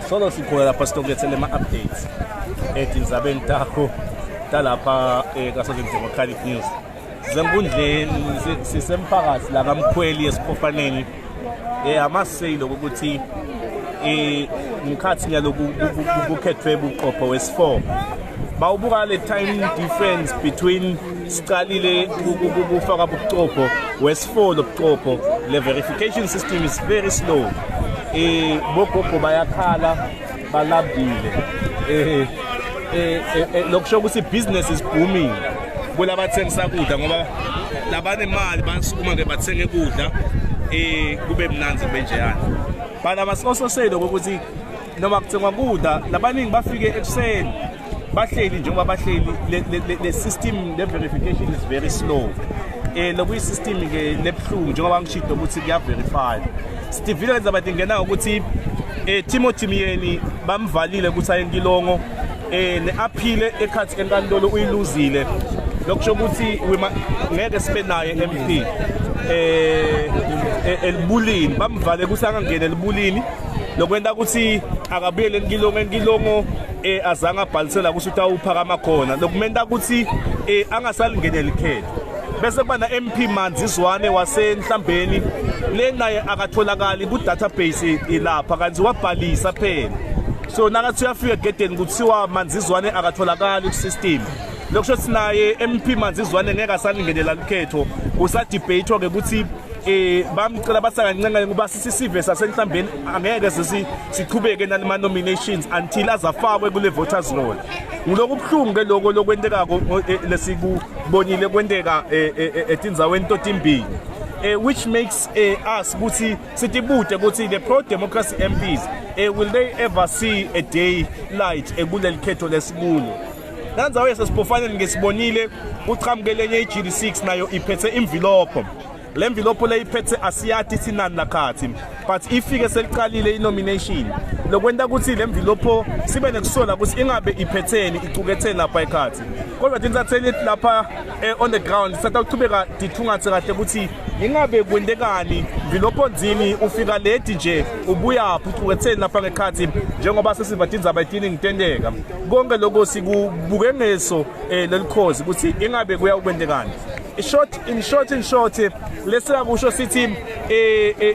Solo sikhona lapha sitokulethele ama-updates etindzabeni takho talapha kaSouthern Democratic News. Sisenkundleni sisemphakathi la kaMkhweli eSiphofaneni. I must say lokho ukuthi ngikhathi nyaloku kukhethwe buqopho wes4. Bawubuka le time difference between sicalile kufaka buqopho wes4 lobuqopho. The verification system is very slow. Bogogo bayakhala balabile. Lokusho ukuthi business is booming. Kulabathengisa kudla ngoba labane imali basukuma ke bathenge kudla kube mnanzi benjeyana. But I must also say ukuthi noma kuthengwa kudla labaningi bafike ekuseni bahleli njengoba bahleli the system the verification is very slow. Lokuyi system ke lebhlungu njengoba ngishilo ukuthi kuya verify. Stivile lenza badingena ukuthi Timothy Miyeni bamvalile ukuthi ayenkilongo neaphile ekhathi enkantolo uyiluzile. Lokusho ukuthi ngeke sibe naye MP elibulini bamvale ukuthi angangena elibulini lokwenda ukuthi akabuyele enkilongo azange abhalisela ukuthi utawuphakama khona lokumenta ukuthi angasalingeneli ikhetho. Bese kuba na MP Manzizwane wasenhlambeni le naye akatholakali ku database ilapha kanti wabhalisa phela. So nakathi uyafika egedeni kuthiwa Manzizwane akatholakali ku system. Lokusho ukuthi naye MP Manzizwane ngeke asalingenela ikhetho. Usa debate ke ukuthi bamcela basangancane ngoba sisive sasenhlambeni angeke siqhubeke nalama nominations until azafakwe kule voters roll. Ngiloko ubhlungu ke lokho lokwenteka lesikubonile kwenteka etindzaweni totimbi which makes us ukuthi sidibude ukuthi the pro democracy MPs will they ever see a day light kuleli khetho lesikulo. Nanzawe sesiphofaneni ngesibonile uqhamukelenye iGD6 nayo iphethe envelope. Le envelope le iphethe asiyati sinani lakhathi but ifike seliqalile inomination lokwenda ukuthi le envelope sibe nekusola ukuthi ingabe iphetheni iquketheni lapha ekhathi kodwa tinzatheli lapha on the ground satha ukuthubeka dithungathe kahle ukuthi ingabe kwendekani envelope onzini ufika late nje ubuya uquketheni lapha ngekhathi njengoba sesiva tindzaba etini ngitendeka konke lokho sikubuke ngeso lelikhozi ukuthi ingabe kuya ukwendekani. In short, let's kusho sithi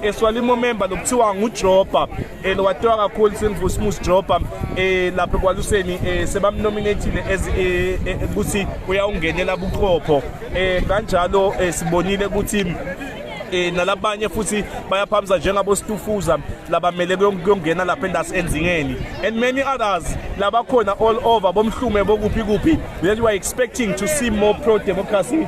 eswalimo member lokuthiwa nguDropper lowathiwa kakhulu sengivusimus Dropper lapha kwaluseni sebamnominatile as ukuthi uyawungenela buqopho kanjalo sibonile ukuthi nalabanye futhi bayaphamza njengabo Stufuza labamele kuyongena lapha endasi enzingeni and many others labakhona all over bomhlume bokuphi that we are expecting to see more pro democracy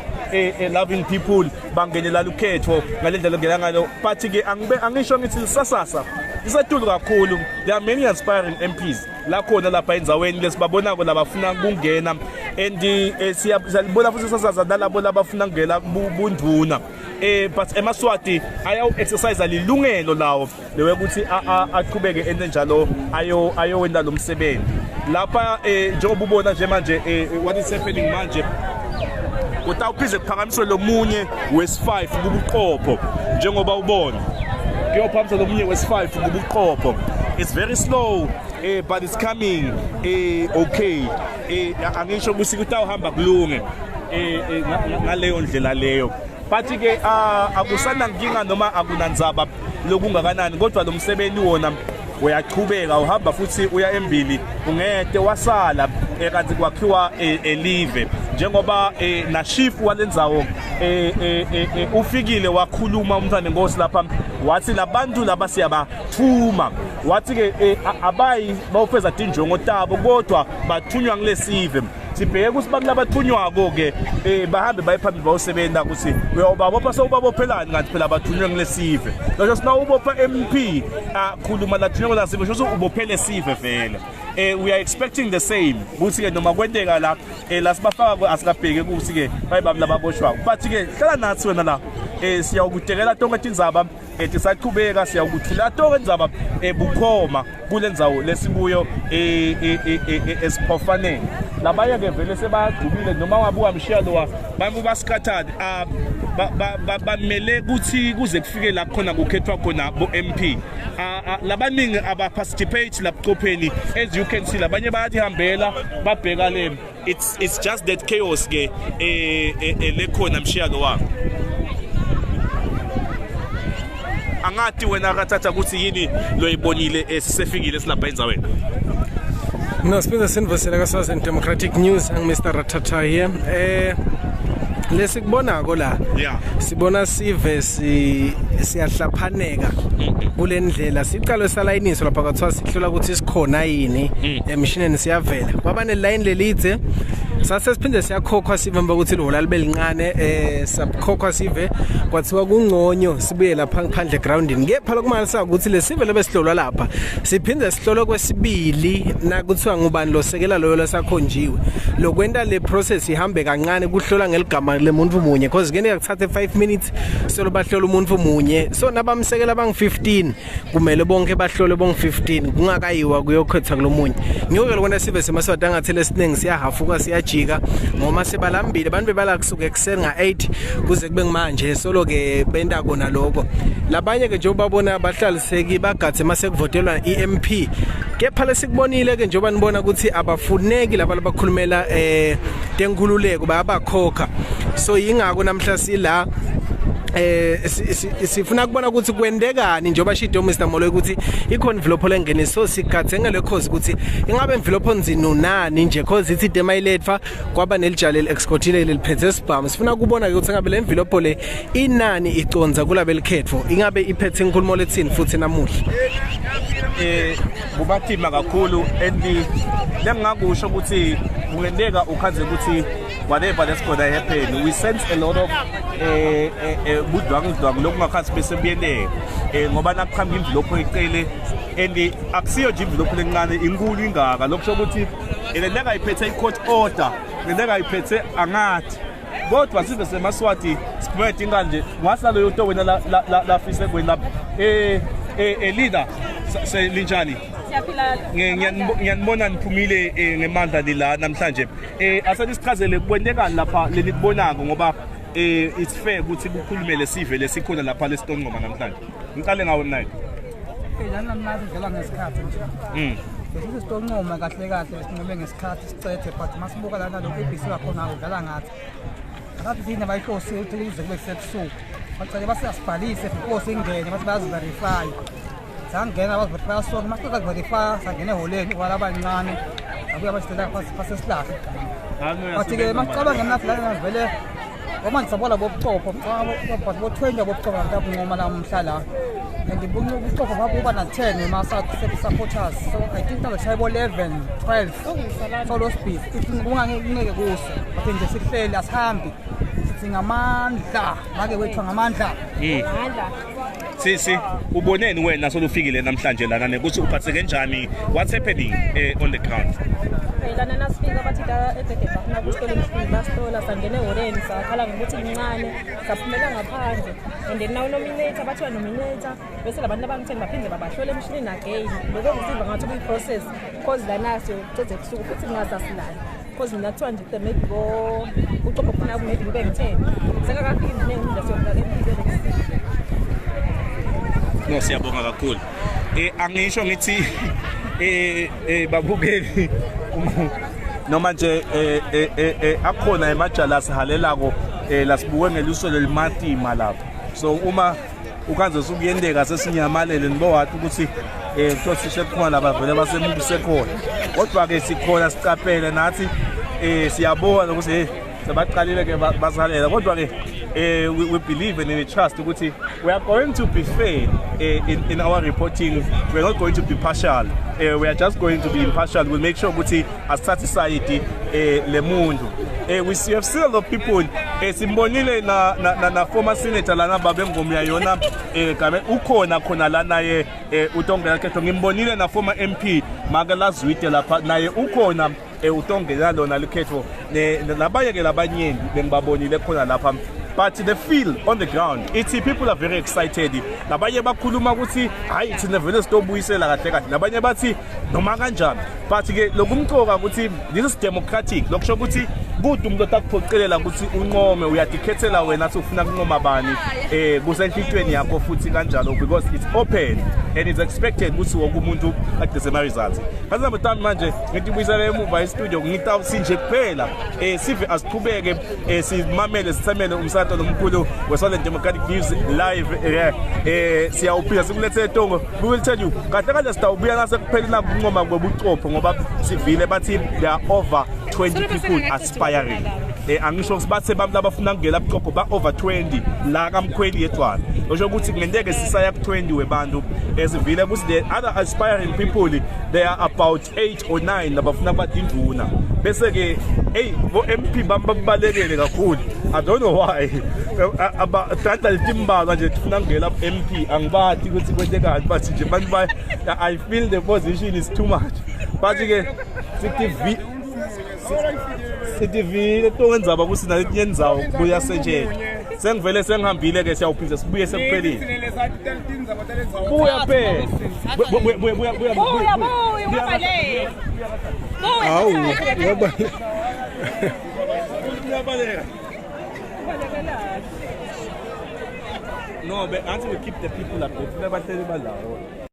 loving people bangenela lukhetho ngalendlela ngena ngalo but ke angisho ngithi lisasasa isetulu kakhulu. There are many aspiring MPs la khona lapha endzaweni lesibabona ko labafuna kungena and siyabona futhi sasasa nalabo labafuna kungena bunduna but emaswati ayaw exercise lilungelo lawo lewe ukuthi aqhubeke enenjalo ayo wenda lo msebenzi lapha njengoba ubona nje manje what is happening manje utawuphize kuphakamiswe lomunye wes5 kubuqopho njengoba ubona kuyophamisa lomunye wes5 kubuqopho. It's very slow but it's coming okay angisho ukuthi kutawuhamba kulunge ngaleyo ndlela leyo but ke akusana nkinga noma akunandzaba lokungakanani kodwa lo msebenzi wona uyaqhubeka uhamba futhi uya embili ungede wasala kanti kwakhiwa elive njengoba na chief walendzawo ufikile wakhuluma umntwana enkosi lapha wathi labantu laba siyabathuma wathi ke abayi bawufeza tinjongo tabo kodwa bathunywa ngilesive sibheke ukuthi bakulathunywa ke bahambe bayiphambili bawusebenza ukuthi uyawubabopha sewubabophelani ngathi phela bathunywa ngilesive lokho sina ubopha MP akhuluma lathunywa ngilesive shothi ubophele sive vele we are expecting the same ukuthi ke noma kwenteka la lasibafaka asikabheke ukuthi ke bayibami lababoshwa but ke hlala nathi wena la siyawukutekela tonke tindzaba tisaqhubeka siyawukuthula tonke indzaba bukhoma kule ndzawo lesibuyo Siphofaneni labanye ke vele sebagcubile noma wabuka mshiyalo bamu basikhathani bamele ukuthi kuze kufike la khona kukhethwa khona bo MP labaningi aba participate laphopheni as you can see labanye bayatihambela babheka le it's just that chaos ke lekhona mshiyalo wakho angathi wena akathatha ukuthi yini loyibonile sisefikile silapha endzaweni. No, Spinza Sinvosela kaSouth and Democratic News ang Mr. Ratata here. Lesikubonako la. Yeah. Sibona sive siyahlaphaneka kule ndlela siqalwe salayiniso lapha kwathiwa sihlola ukuthi sikhona yini emissioneni siyavela. Kwabane line lelidze sase siphinde siyakhokhwa sive mba ukuthi lo lalibe lincane sabkhokhwa sive kwathiwa kungconyo sibuye lapha ngaphandle groundini kepha lokumalisa ukuthi lesive lebe sihlolwa lapha siphinde sihlolwa kwesibili na kuthiwa ngubani lo sekela loyo lasakhonjiwe lokwenta le process ihambe kancane kuhlola ngeligama lemuntu munye because kene yakuthatha 5 minutes solo bahlola umuntu munye so nabamsekela bang 15 kumele bonke bahlole bong 15 kungakayiwa kuyokhetha kulomunye ngiyoke lokona sive semaswati angathele esiningi siyahafuka siyajika ngoma sebalambile abantu bebala kusuka ekseni nga8 kuze kube manje solo ke benda kona lokho labanye ke njengoba babona abahlaliseki bagathe mase kuvotelwa iMP kepha lesikubonile ke njengoba nibona ukuthi abafuneki laba abakhulumela tenkululeko bayabakhokha so yingako namhla sila sifuna kubona ukuthi kwendekani njengoba shido Mr Molo ukuthi iconvelope lengene so sigathe ngale cause ukuthi ingabe envelope onzino nani nje cause ithi demayiletfa kwaba nelijale elexcortile leliphethe sibhamu sifuna kubona ukuthi ngabe le envelope le inani iconza kulabe likhetho ingabe iphethe inkulumo lethini futhi namuhla bubathima kakhulu and lengakusho ukuthi kungendeka ukhanze ukuthi whatever that's gonna happen we sense a lot of budwang lokungakhathi bese buyeleke ngoba nakuhamba imvilopho ecele and akusiyo nje imvilopho lencane inkulu ingaka lokusho ukuthi lendeka iphethe icourt order lendeka iphethe angathi kodwa size semaswati spread inganje ngasalo yoto wena la fise kwena leader selinjani ngiyanibona niphumile ngemandla lila namhlanje asani sichazele kwendekani lapha lenikubonako ngoba it's fair ukuthi kukhulume lesive lesikhona lapha lesitongoma namhlanje ngiqale ngawo night lana mnazi dlala ngesikhathi nje bese sitongoma kahle kahle sinome ngesikhathi sicethe but masibuka lana lo ABC wakhona udlala ngathi akathi thina bayihlosi ukuthi kuze kube sebusuku bacela basiyasibhalise inkosi ingene bathi bayaziverify sangena baziverify sonke masiqala kuverify sangene eholeni kwala abancane abuya basicela phase silahle athi ke masicabanga mnathi lana vele omanje sabola bobuchopho but bo20 bobuchopho lapho ngoma la umhlala and ibungu ubuchopho babuba na 10 masa supporters so I think that chayebo 11 12 so lo speed kungangeke kuso but nje sihleli asihambi sithi ngamandla make wethu ngamandla sisi uboneni wena solufikile namhlanje lana nekuthi uphatheke kanjani what's happening on the ground lana nasifika bathi la ebheke bafuna ukustola imishini bastola sangene eholeni sakhala ngokuthi incane saphumela ngaphandle and then now nominator bathi nominator bese labantu abangitheni baphinde babahlola emshinini again lokho kusiva ngathi kuyi process cause lana sicede kusuku futhi ngasasilala cause mina 200 maybe go uqopho khona maybe kube ngithe sengakafiki izinengi ndasiyokula empilweni no siyabonga kakhulu angisho ngithi babukeli noma nje akhona emajala sihalelako lasibuke ngeluso lelimatima lapho so uma ukanze ukuyendeka sesinyamalele nibo wathi ukuthi kusishe khona laba vele basemubise khona kodwa ke sikhona sicaphele nathi siyabona ukuthi sebaqalile ke basalela kodwa ke we believe and we trust ukuthi we are going to be fair in our reporting. We are not going to be partial. We are just going to be impartial. We'll make sure ukuthi as society le mundu. We have seen a lot of people simbonile na former senator lana babengomya yona game ukhona khona lana ye uTongela Khetho ngimbonile na former MP Magalazwite lapha naye ukhona uTongela lona likhetho nabanye ke labanyeni bengibabonile khona lapha. But the feel on the ground, people are very excited. Nabanye bakhuluma ukuthi hayi thina vele sitobuyisela kahle kahle. Nabanye bathi noma kanjani. But ke lokumcoka ukuthi this is democratic. Lokusho ukuthi kude umuntu otakuphocelela ukuthi unqome uyadikhethela wena ufuna kunqoma bani kusenhlitweni yakho futhi kanjalo because it's open and it's expected ukuthi wonke umuntu agcise ama results. Kaze mthambi manje ngithi buyisela emuva e-studio ngithawu sinje kuphela sive asiqhubeke simamele sithamele umsakazo nomkhulu weSouthern Democratic News live siyawuphila sikulethe eTongo. We will tell you kahle kahle sitawubuya nasekupheleni kunqoma kwebuchopho ngoba sivile bathi there are over 20 people aspiring. Angisho sibathe bami labafuna ukungena buchopho ba over 20 la kaMkhweli yedwana. Osho ukuthi ngenteke sisaya ku20 webantu esivile ukuthi the other aspiring people there are about 8 or 9 labafuna badinduna. Bese ke bo MP babalekele kakhulu. I don't know why. Abathatha itimba nje ufuna ukungena MP angibathi ukuthi kwente kanti bathi nje bantu I feel the position is too much. Bathi ke sitivile towenza kusi naletinye indzawo kubuya senje sengivele sengihambile ke siyawuphindza sibuye sekuphelile buya phe buya ngapale awu yabaleka no but until we keep the people up never tell you about